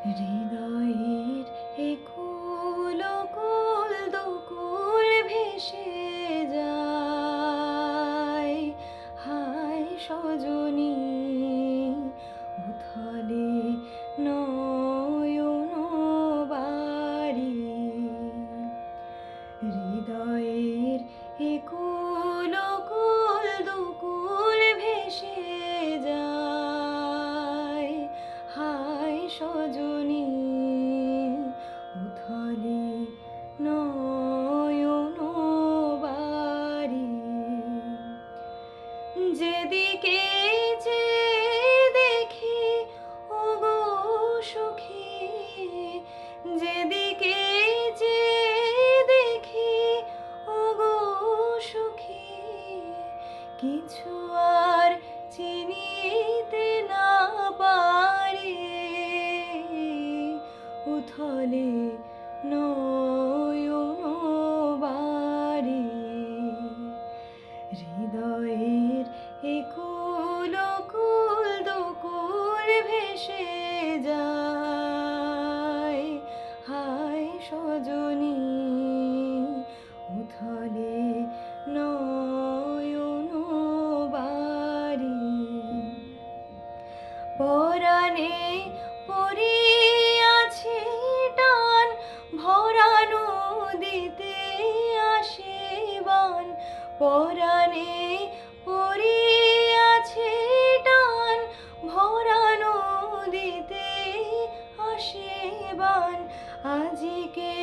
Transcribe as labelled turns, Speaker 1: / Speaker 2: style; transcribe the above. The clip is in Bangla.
Speaker 1: হৃদয়ের একুল কুল দুকুল ভেসে যায়, হায় সজনী উথলে নয়ন বাড়ি। হৃদয়ের একুল কুল দুকুল ভেসে যায়, হায় সজনী উথলে নয়ন বাড়ি। যেদিকে যে দেখি ওগো সখী, যেদিকে যে দেখি ওগো সখী, কিছু আর চিনিতে না পারি। উথলে নয়ন বাড়ি। হৃদয়ের একুল কুল দুকুল ভেসে যায়, হায় সজনী উথলে নয়ন বাড়ি। পরাণে পড়িয়াছে টান, ভরা নদীতে আসে বান। পরাণে পড়িয়াছে টান, ভরা নদীতে আসে বান। আজিকে